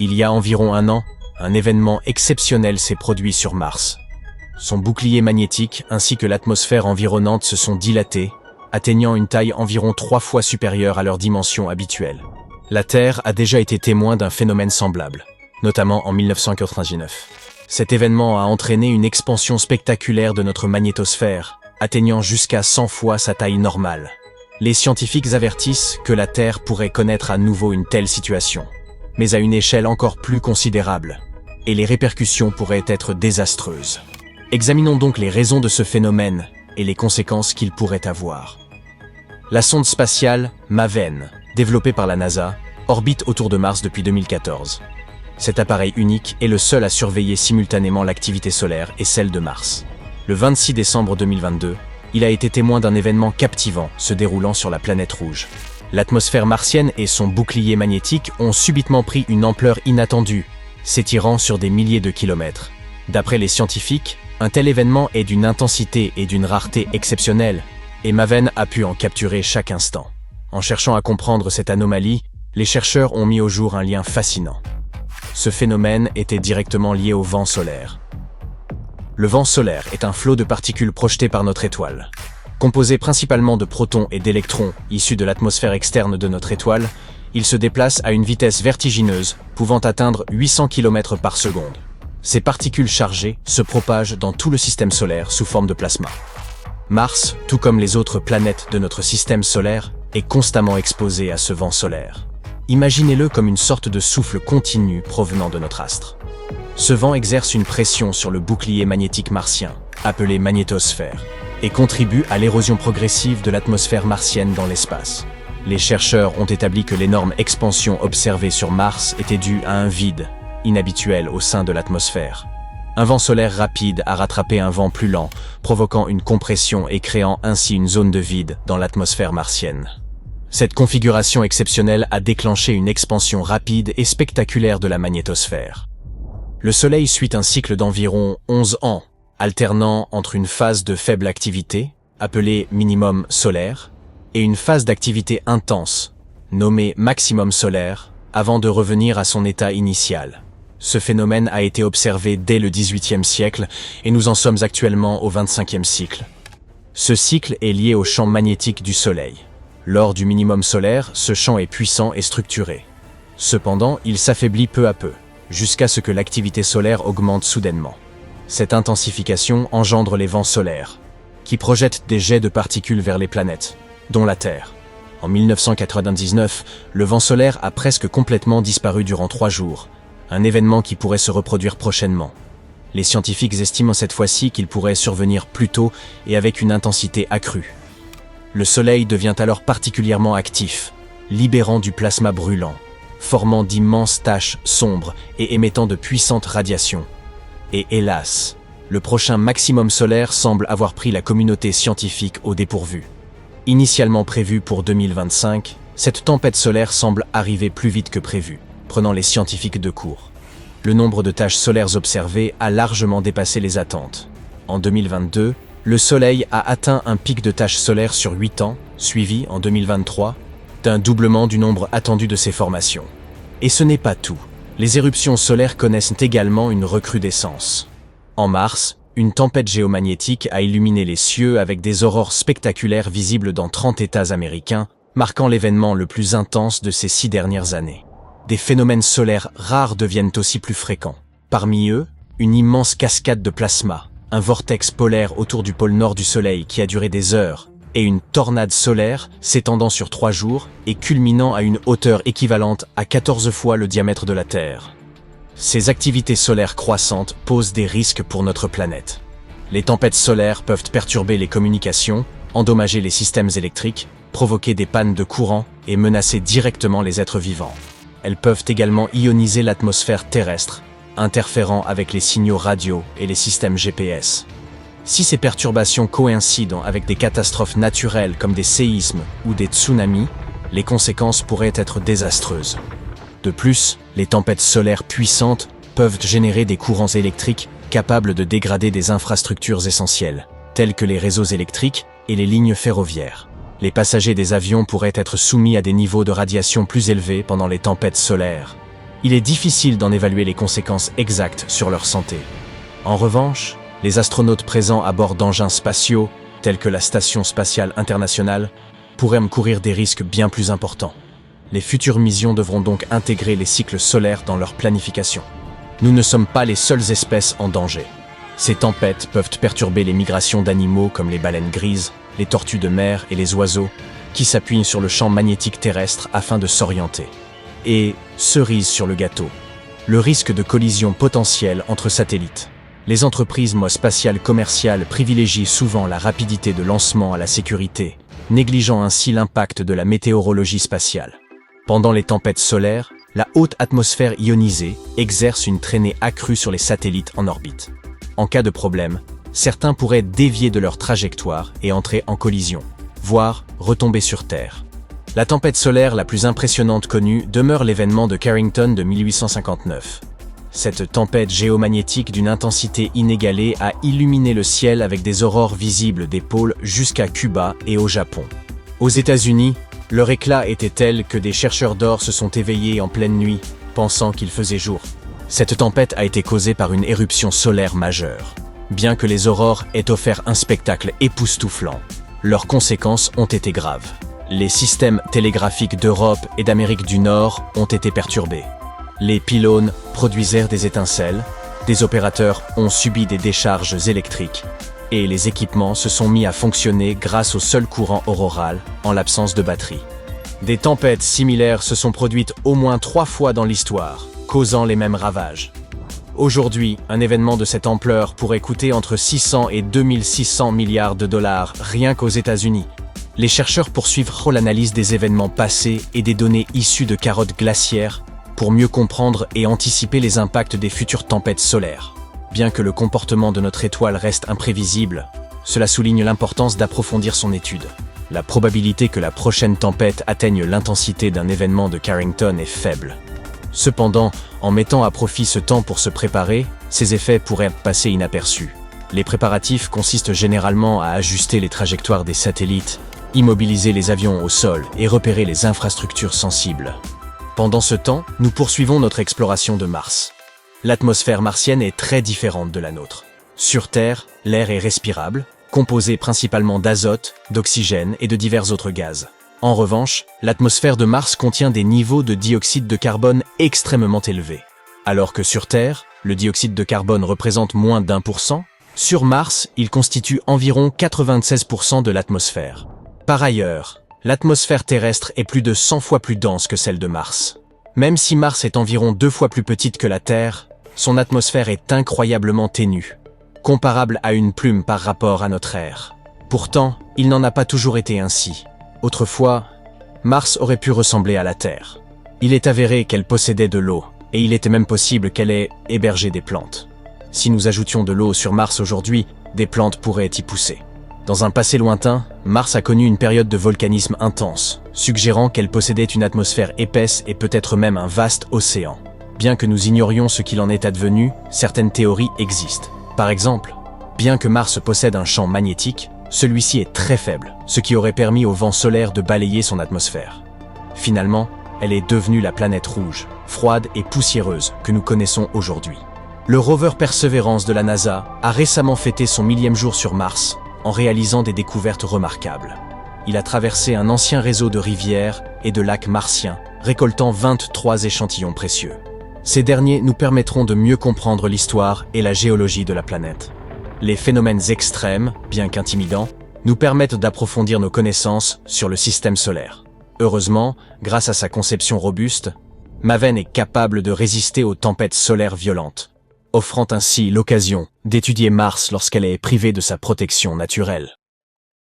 Il y a environ un an, un événement exceptionnel s'est produit sur Mars. Son bouclier magnétique ainsi que l'atmosphère environnante se sont dilatés, atteignant une taille environ 3 fois supérieure à leur dimension habituelle. La Terre a déjà été témoin d'un phénomène semblable, notamment en 1999. Cet événement a entraîné une expansion spectaculaire de notre magnétosphère, atteignant jusqu'à 100 fois sa taille normale. Les scientifiques avertissent que la Terre pourrait connaître à nouveau une telle situation, mais à une échelle encore plus considérable, et les répercussions pourraient être désastreuses. Examinons donc les raisons de ce phénomène et les conséquences qu'il pourrait avoir. La sonde spatiale MAVEN, développée par la NASA, orbite autour de Mars depuis 2014. Cet appareil unique est le seul à surveiller simultanément l'activité solaire et celle de Mars. Le 26 décembre 2022, il a été témoin d'un événement captivant se déroulant sur la planète rouge. L'atmosphère martienne et son bouclier magnétique ont subitement pris une ampleur inattendue, s'étirant sur des milliers de kilomètres. D'après les scientifiques, un tel événement est d'une intensité et d'une rareté exceptionnelles, et MAVEN a pu en capturer chaque instant. En cherchant à comprendre cette anomalie, les chercheurs ont mis au jour un lien fascinant. Ce phénomène était directement lié au vent solaire. Le vent solaire est un flot de particules projetées par notre étoile. Composé principalement de protons et d'électrons issus de l'atmosphère externe de notre étoile, il se déplace à une vitesse vertigineuse, pouvant atteindre 800 km par seconde. Ces particules chargées se propagent dans tout le système solaire sous forme de plasma. Mars, tout comme les autres planètes de notre système solaire, est constamment exposé à ce vent solaire. Imaginez-le comme une sorte de souffle continu provenant de notre astre. Ce vent exerce une pression sur le bouclier magnétique martien, appelé magnétosphère, et contribue à l'érosion progressive de l'atmosphère martienne dans l'espace. Les chercheurs ont établi que l'énorme expansion observée sur Mars était due à un vide, inhabituel au sein de l'atmosphère. Un vent solaire rapide a rattrapé un vent plus lent, provoquant une compression et créant ainsi une zone de vide dans l'atmosphère martienne. Cette configuration exceptionnelle a déclenché une expansion rapide et spectaculaire de la magnétosphère. Le Soleil suit un cycle d'environ 11 ans, alternant entre une phase de faible activité, appelée minimum solaire, et une phase d'activité intense, nommée maximum solaire, avant de revenir à son état initial. Ce phénomène a été observé dès le XVIIIe siècle et nous en sommes actuellement au XXVe siècle. Ce cycle est lié au champ magnétique du Soleil. Lors du minimum solaire, ce champ est puissant et structuré. Cependant, il s'affaiblit peu à peu, jusqu'à ce que l'activité solaire augmente soudainement. Cette intensification engendre les vents solaires, qui projettent des jets de particules vers les planètes, dont la Terre. En 1999, le vent solaire a presque complètement disparu durant 3 jours, un événement qui pourrait se reproduire prochainement. Les scientifiques estiment cette fois-ci qu'il pourrait survenir plus tôt et avec une intensité accrue. Le Soleil devient alors particulièrement actif, libérant du plasma brûlant, formant d'immenses taches sombres et émettant de puissantes radiations. Et hélas, le prochain maximum solaire semble avoir pris la communauté scientifique au dépourvu. Initialement prévue pour 2025, cette tempête solaire semble arriver plus vite que prévu, prenant les scientifiques de court. Le nombre de taches solaires observées a largement dépassé les attentes. En 2022, le Soleil a atteint un pic de taches solaires sur 8 ans, suivi en 2023 d'un doublement du nombre attendu de ces formations. Et ce n'est pas tout. Les éruptions solaires connaissent également une recrudescence. En mars, une tempête géomagnétique a illuminé les cieux avec des aurores spectaculaires visibles dans 30 États américains, marquant l'événement le plus intense de ces 6 dernières années. Des phénomènes solaires rares deviennent aussi plus fréquents. Parmi eux, une immense cascade de plasma, un vortex polaire autour du pôle nord du Soleil qui a duré des heures, et une tornade solaire s'étendant sur 3 jours et culminant à une hauteur équivalente à 14 fois le diamètre de la Terre. Ces activités solaires croissantes posent des risques pour notre planète. Les tempêtes solaires peuvent perturber les communications, endommager les systèmes électriques, provoquer des pannes de courant et menacer directement les êtres vivants. Elles peuvent également ioniser l'atmosphère terrestre, interférant avec les signaux radio et les systèmes GPS. Si ces perturbations coïncident avec des catastrophes naturelles comme des séismes ou des tsunamis, les conséquences pourraient être désastreuses. De plus, les tempêtes solaires puissantes peuvent générer des courants électriques capables de dégrader des infrastructures essentielles, telles que les réseaux électriques et les lignes ferroviaires. Les passagers des avions pourraient être soumis à des niveaux de radiation plus élevés pendant les tempêtes solaires. il est difficile d'en évaluer les conséquences exactes sur leur santé. En revanche, les astronautes présents à bord d'engins spatiaux, tels que la Station spatiale internationale, pourraient courir des risques bien plus importants. Les futures missions devront donc intégrer les cycles solaires dans leur planification. Nous ne sommes pas les seules espèces en danger. Ces tempêtes peuvent perturber les migrations d'animaux comme les baleines grises, les tortues de mer et les oiseaux, qui s'appuient sur le champ magnétique terrestre afin de s'orienter. Et, cerise sur le gâteau, le risque de collision potentielle entre satellites. Les entreprises spatiales commerciales privilégient souvent la rapidité de lancement à la sécurité, négligeant ainsi l'impact de la météorologie spatiale. Pendant les tempêtes solaires, la haute atmosphère ionisée exerce une traînée accrue sur les satellites en orbite. En cas de problème, certains pourraient dévier de leur trajectoire et entrer en collision, voire retomber sur Terre. La tempête solaire la plus impressionnante connue demeure l'événement de Carrington de 1859. Cette tempête géomagnétique d'une intensité inégalée a illuminé le ciel avec des aurores visibles des pôles jusqu'à Cuba et au Japon. Aux États-Unis, leur éclat était tel que des chercheurs d'or se sont éveillés en pleine nuit, pensant qu'il faisait jour. Cette tempête a été causée par une éruption solaire majeure. Bien que les aurores aient offert un spectacle époustouflant, leurs conséquences ont été graves. Les systèmes télégraphiques d'Europe et d'Amérique du Nord ont été perturbés. Les pylônes produisèrent des étincelles, des opérateurs ont subi des décharges électriques, et les équipements se sont mis à fonctionner grâce au seul courant auroral, en l'absence de batterie. Des tempêtes similaires se sont produites au moins 3 fois dans l'histoire, causant les mêmes ravages. Aujourd'hui, un événement de cette ampleur pourrait coûter entre 600 et 2600 milliards de dollars rien qu'aux États-Unis. Les chercheurs poursuivent l'analyse des événements passés et des données issues de carottes glaciaires pour mieux comprendre et anticiper les impacts des futures tempêtes solaires. Bien que le comportement de notre étoile reste imprévisible, cela souligne l'importance d'approfondir son étude. La probabilité que la prochaine tempête atteigne l'intensité d'un événement de Carrington est faible. Cependant, en mettant à profit ce temps pour se préparer, ces effets pourraient passer inaperçus. Les préparatifs consistent généralement à ajuster les trajectoires des satellites, immobiliser les avions au sol et repérer les infrastructures sensibles. Pendant ce temps, nous poursuivons notre exploration de Mars. L'atmosphère martienne est très différente de la nôtre. Sur Terre, l'air est respirable, composé principalement d'azote, d'oxygène et de divers autres gaz. En revanche, l'atmosphère de Mars contient des niveaux de dioxyde de carbone extrêmement élevés. Alors que sur Terre, le dioxyde de carbone représente moins d'1%, sur Mars, il constitue environ 96% de l'atmosphère. Par ailleurs, l'atmosphère terrestre est plus de 100 fois plus dense que celle de Mars. Même si Mars est environ 2 fois plus petite que la Terre, son atmosphère est incroyablement ténue, comparable à une plume par rapport à notre ère. Pourtant, il n'en a pas toujours été ainsi. Autrefois, Mars aurait pu ressembler à la Terre. Il est avéré qu'elle possédait de l'eau, et il était même possible qu'elle ait hébergé des plantes. Si nous ajoutions de l'eau sur Mars aujourd'hui, des plantes pourraient y pousser. Dans un passé lointain, Mars a connu une période de volcanisme intense, suggérant qu'elle possédait une atmosphère épaisse et peut-être même un vaste océan. Bien que nous ignorions ce qu'il en est advenu, certaines théories existent. Par exemple, bien que Mars possède un champ magnétique, celui-ci est très faible, ce qui aurait permis au vent solaire de balayer son atmosphère. Finalement, elle est devenue la planète rouge, froide et poussiéreuse que nous connaissons aujourd'hui. Le rover Perseverance de la NASA a récemment fêté son 1000e jour sur Mars en réalisant des découvertes remarquables. Il a traversé un ancien réseau de rivières et de lacs martiens, récoltant 23 échantillons précieux. Ces derniers nous permettront de mieux comprendre l'histoire et la géologie de la planète. Les phénomènes extrêmes, bien qu'intimidants, nous permettent d'approfondir nos connaissances sur le système solaire. Heureusement, grâce à sa conception robuste, Maven est capable de résister aux tempêtes solaires violentes, offrant ainsi l'occasion d'étudier Mars lorsqu'elle est privée de sa protection naturelle.